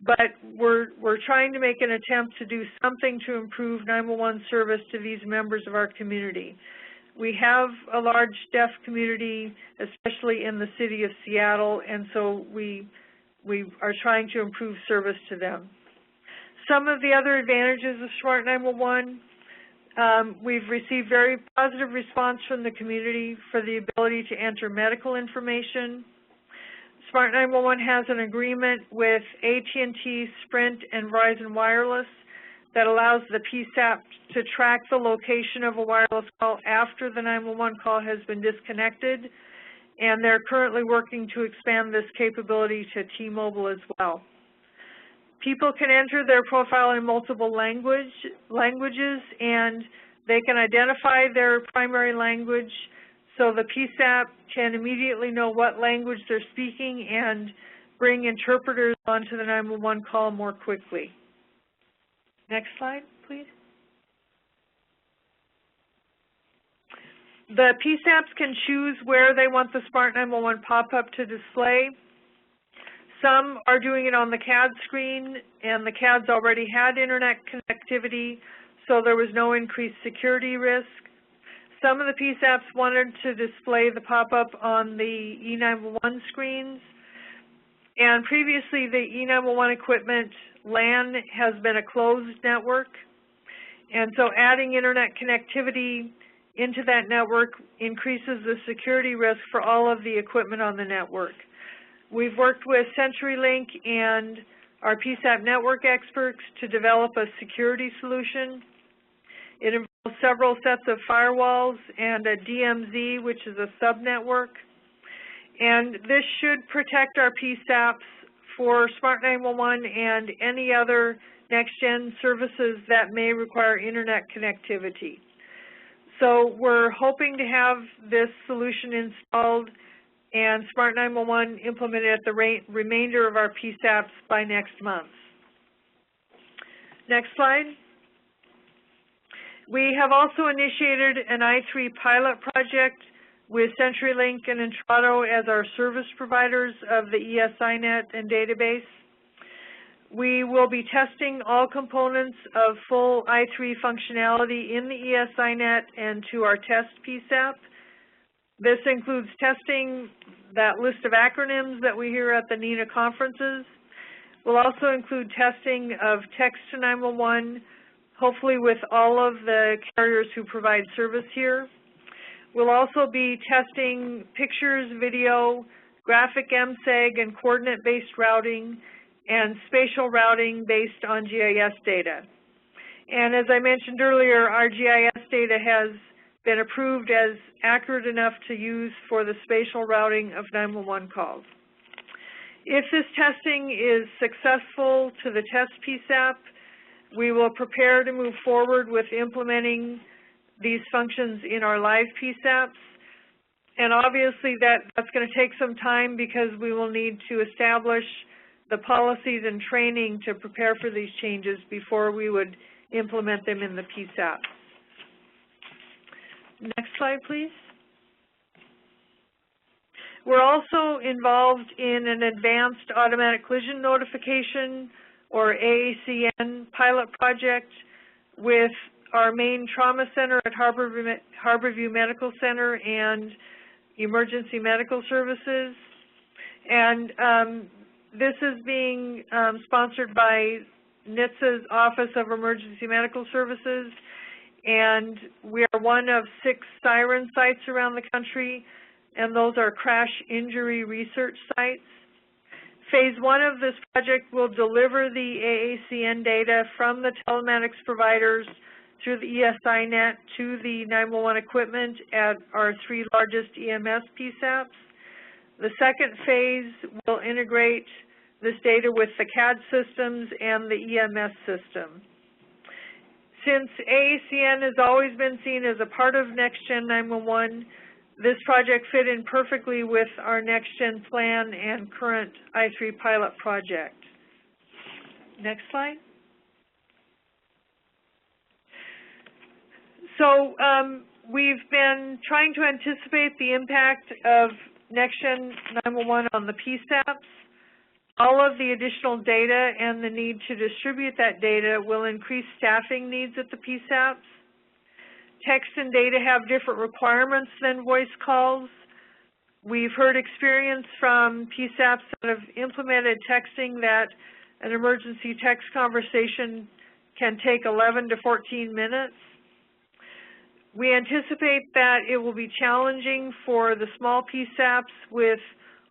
but we're trying to make an attempt to do something to improve 911 service to these members of our community. We have a large deaf community, especially in the city of Seattle, and so we are trying to improve service to them. Some of the other advantages of Smart 911, we've received very positive response from the community for the ability to enter medical information. Smart 911 has an agreement with AT&T, Sprint, and Verizon Wireless that allows the PSAP to track the location of a wireless call after the 911 call has been disconnected, and they're currently working to expand this capability to T-Mobile as well. People can enter their profile in multiple languages, and they can identify their primary language, so the PSAP can immediately know what language they're speaking and bring interpreters onto the 911 call more quickly. Next slide, please. The PSAPs can choose where they want the Smart 911 pop-up to display. Some are doing it on the CAD screen, and the CADs already had internet connectivity, so there was no increased security risk. Some of the PSAPs wanted to display the pop-up on the E911 screens, and previously the E911 equipment LAN has been a closed network, and so adding internet connectivity into that network increases the security risk for all of the equipment on the network. We've worked with CenturyLink and our PSAP network experts to develop a security solution. It involves several sets of firewalls and a DMZ, which is a subnetwork. And this should protect our PSAPs for Smart 911 and any other next-gen services that may require internet connectivity. So we're hoping to have this solution installed and Smart 911 implemented at the remainder of our PSAPs by next month. Next slide. We have also initiated an I3 pilot project with CenturyLink and Intrado as our service providers of the ESINet and database. We will be testing all components of full I3 functionality in the ESINet and to our test PSAP. This includes testing that list of acronyms that we hear at the NENA conferences. We'll also include testing of text to 911, hopefully with all of the carriers who provide service here. We'll also be testing pictures, video, graphic MSEG, and coordinate-based routing, and spatial routing based on GIS data. And as I mentioned earlier, our GIS data has been approved as accurate enough to use for the spatial routing of 911 calls. If this testing is successful to the test PSAP, we will prepare to move forward with implementing these functions in our live PSAPs. And obviously that's going to take some time because we will need to establish the policies and training to prepare for these changes before we would implement them in the PSAP. Next slide, please. We're also involved in an advanced automatic collision notification, or AACN, pilot project with our main trauma center at Harborview Medical Center and Emergency Medical Services. And this is being sponsored by NHTSA's Office of Emergency Medical Services, and we are one of 6 siren sites around the country, and those are crash injury research sites. Phase 1 of this project will deliver the AACN data from the telematics providers through the ESINet to the 911 equipment at our 3 largest EMS PSAPs. The second phase will integrate this data with the CAD systems and the EMS system. Since AACN has always been seen as a part of NextGen 911, this project fit in perfectly with our NextGen plan and current I3 pilot project. Next slide. So we've been trying to anticipate the impact of NextGen 911 on the PSAPs. All of the additional data and the need to distribute that data will increase staffing needs at the PSAPs. Text and data have different requirements than voice calls. We've heard experience from PSAPs that have implemented texting that an emergency text conversation can take 11 to 14 minutes. We anticipate that it will be challenging for the small PSAPs with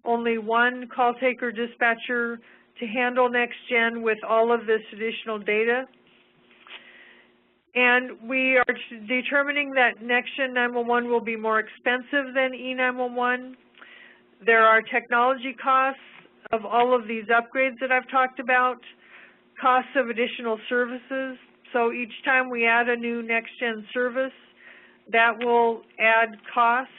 only one call taker dispatcher to handle NextGen with all of this additional data. And we are determining that NextGen 911 will be more expensive than E911. There are technology costs of all of these upgrades that I've talked about, costs of additional services. So each time we add a new NextGen service, that will add cost.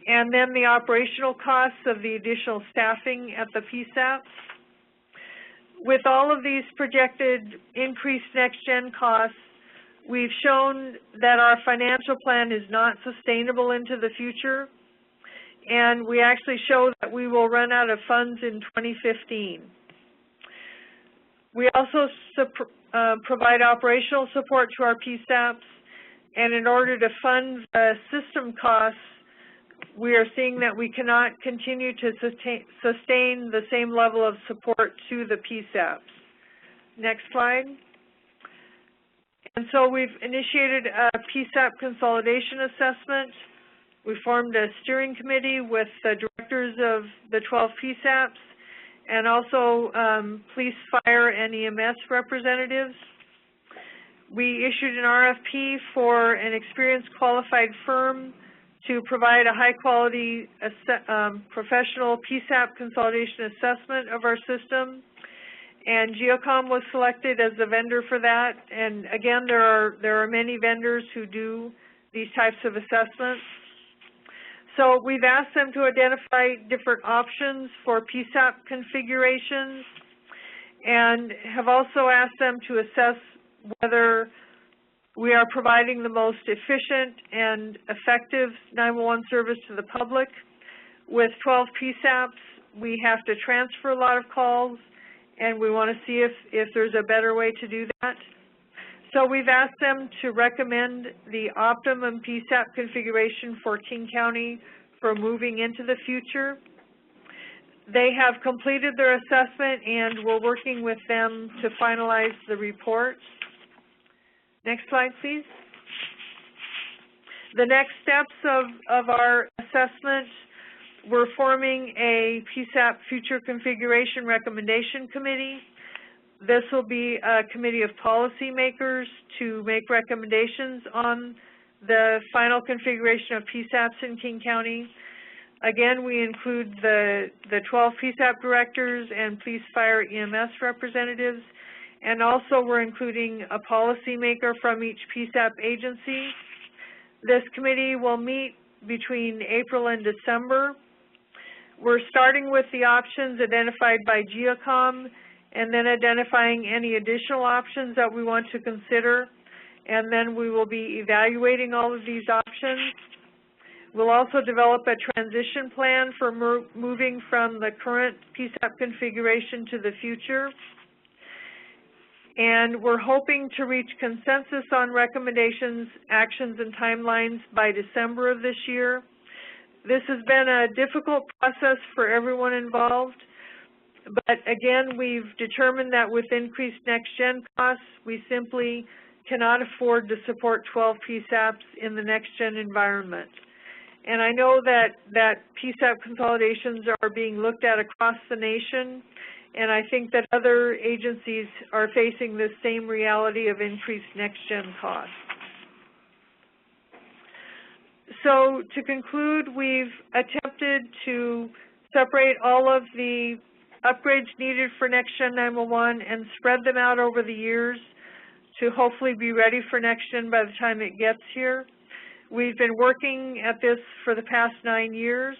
And then the operational costs of the additional staffing at the PSAPs. With all of these projected increased NextGen costs, we've shown that our financial plan is not sustainable into the future, and we actually show that we will run out of funds in 2015. We also provide operational support to our PSAPs, and in order to fund the system costs, we are seeing that we cannot continue to sustain the same level of support to the PSAPs. Next slide. And so we've initiated a PSAP consolidation assessment. We formed a steering committee with the directors of the 12 PSAPs and also police, fire, and EMS representatives. We issued an RFP for an experienced qualified firm to provide a high-quality professional PSAP consolidation assessment of our system. And Geocom was selected as the vendor for that. And again, there are many vendors who do these types of assessments. So we've asked them to identify different options for PSAP configurations and have also asked them to assess whether we are providing the most efficient and effective 911 service to the public. With 12 PSAPs, we have to transfer a lot of calls, and we want to see if there's a better way to do that. So we've asked them to recommend the optimum PSAP configuration for King County for moving into the future. They have completed their assessment, and we're working with them to finalize the report. Next slide, please. The next steps of our assessment, we're forming a PSAP Future Configuration Recommendation Committee. This will be a committee of policymakers to make recommendations on the final configuration of PSAPs in King County. Again, we include the 12 PSAP directors and police, fire, EMS representatives. And also we're including a policymaker from each PSAP agency. This committee will meet between April and December. We're starting with the options identified by Geocom and then identifying any additional options that we want to consider. And then we will be evaluating all of these options. We'll also develop a transition plan for moving from the current PSAP configuration to the future. And we're hoping to reach consensus on recommendations, actions, and timelines by December of this year. This has been a difficult process for everyone involved, but again, we've determined that with increased next-gen costs, we simply cannot afford to support 12 PSAPs in the next-gen environment. And I know that PSAP consolidations are being looked at across the nation, and I think that other agencies are facing this same reality of increased next-gen costs. So to conclude, we've attempted to separate all of the upgrades needed for next-gen 911 and spread them out over the years to hopefully be ready for next-gen by the time it gets here. We've been working at this for the past 9 years.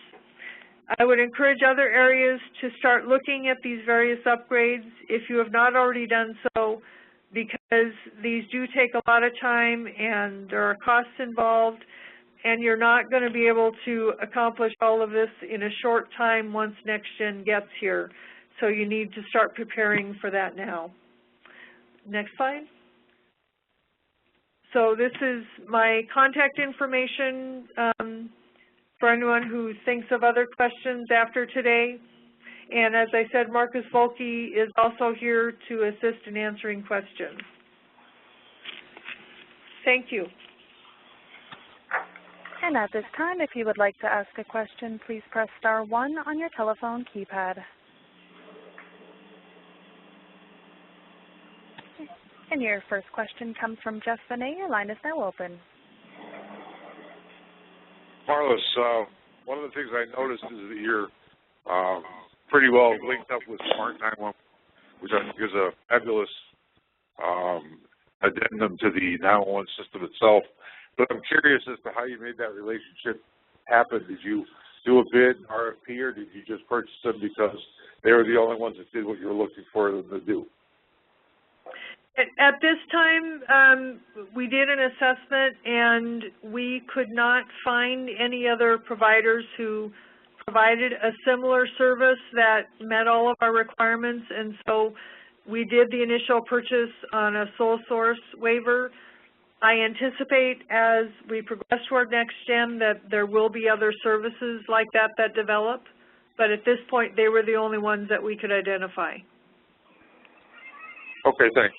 I would encourage other areas to start looking at these various upgrades if you have not already done so, because these do take a lot of time and there are costs involved, and you're not going to be able to accomplish all of this in a short time once next-gen gets here. So you need to start preparing for that now. Next slide. So this is my contact information for anyone who thinks of other questions after today. And as I said, Marcus Volke is also here to assist in answering questions. Thank you. And at this time, if you would like to ask a question, please press *1 on your telephone keypad. And your first question comes from Jeff Benet. Your line is now open. Marlis, one of the things I noticed is that you're pretty well linked up with Smart 911, which I think is a fabulous addendum to the 911 system itself. But I'm curious as to how you made that relationship happen. Did you do a bid, an RFP, or did you just purchase them because they were the only ones that did what you were looking for them to do? At this time, we did an assessment, and we could not find any other providers who provided a similar service that met all of our requirements, and so we did the initial purchase on a sole source waiver. I anticipate as we progress toward next gen that there will be other services like that that develop, but at this point they were the only ones that we could identify. Okay, thanks.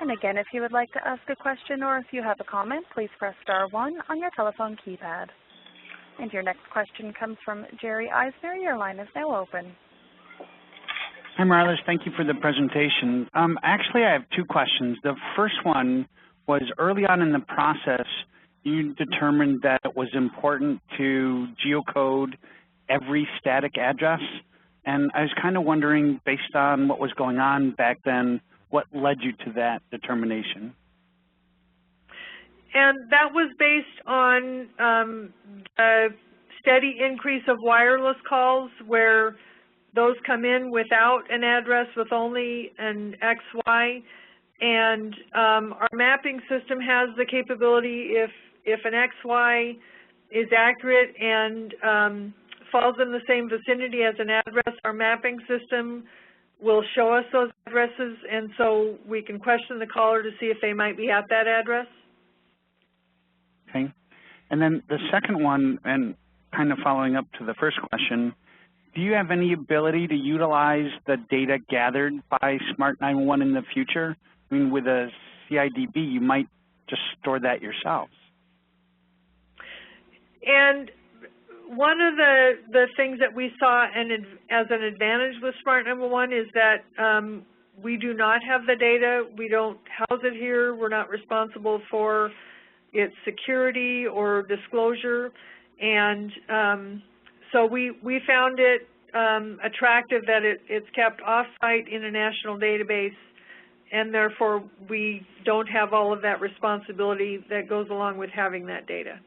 And again, if you would like to ask a question or if you have a comment, please press *1 on your telephone keypad. And your next question comes from Jerry Eisner. Your line is now open. Hi, Marlis. Thank you for the presentation. Actually, I have two questions. The first one was early on in the process, you determined that it was important to geocode every static address. And I was kind of wondering, based on what was going on back then, what led you to that determination? And that was based on a steady increase of wireless calls where those come in without an address, with only an XY. And our mapping system has the capability, if an XY is accurate and falls in the same vicinity as an address, our mapping system will show us those addresses, and so we can question the caller to see if they might be at that address. Okay. And then the second one, and kind of following up to the first question, do you have any ability to utilize the data gathered by Smart 911 in the future? I mean, with a CIDB, you might just store that yourselves. And one of the things that we saw as an advantage with Smart 911 is that we do not have the data. We don't house it here. We're not responsible for its security or disclosure. And so we found it attractive that it's kept off-site in a national database, and therefore we don't have all of that responsibility that goes along with having that data.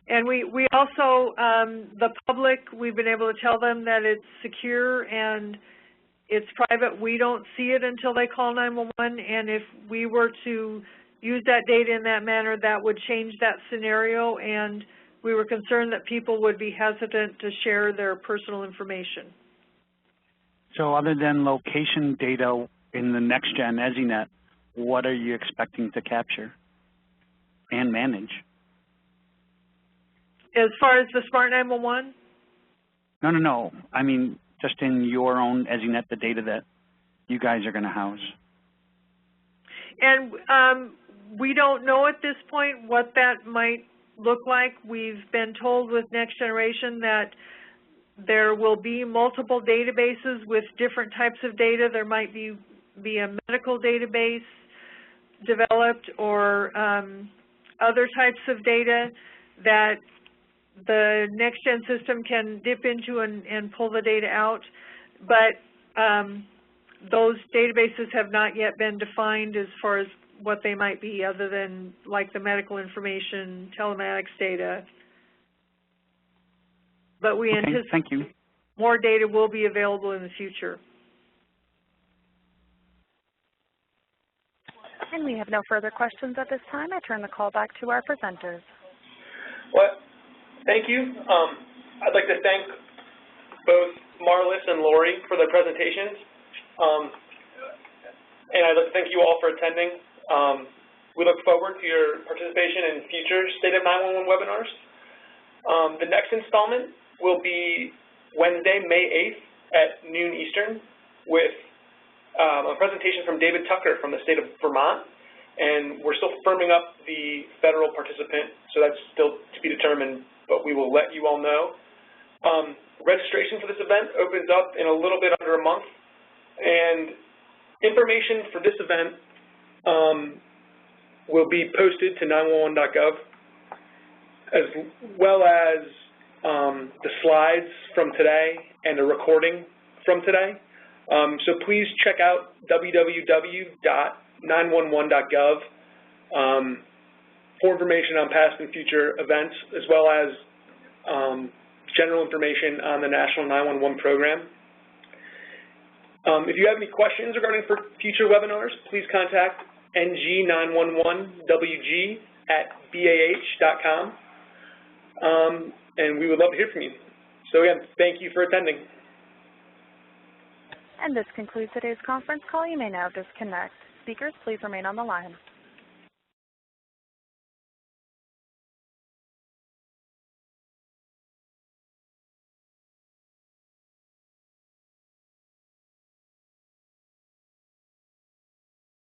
And we also, the public, we've been able to tell them that it's secure and it's private. We don't see it until they call 911, and if we were to use that data in that manner, that would change that scenario, and we were concerned that people would be hesitant to share their personal information. So other than location data in the next-gen EZINet, what are you expecting to capture and manage? As far as the Smart 911? No. I mean, just in your own EZINet, the data that you guys are going to house. And we don't know at this point what that might look like. We've been told with Next Generation that there will be multiple databases with different types of data. There might be a medical database developed or other types of data that the next-gen system can dip into and pull the data out. But those databases have not yet been defined as far as what they might be, other than like the medical information, telematics data. But we anticipate thank you. More data will be available in the future. And we have no further questions at this time. I turn the call back to our presenters. Well, thank you. I'd like to thank both Marlis and Lori for their presentations. And I'd like to thank you all for attending. We look forward to your participation in future State of 911 webinars. The next installment will be Wednesday, May 8th at noon Eastern with a presentation from David Tucker from the state of Vermont. And we're still firming up the federal participant, so that's still to be determined, but we will let you all know. Registration for this event opens up in a little bit under a month, and information for this event will be posted to 911.gov, as well as the slides from today and a recording from today. So please check out www.911.gov for information on past and future events, as well as general information on the National 911 program. If you have any questions regarding future webinars, please contact ng911wg@bah.com, and we would love to hear from you. So again, thank you for attending. And this concludes today's conference call. You may now disconnect. Speakers, please remain on the line.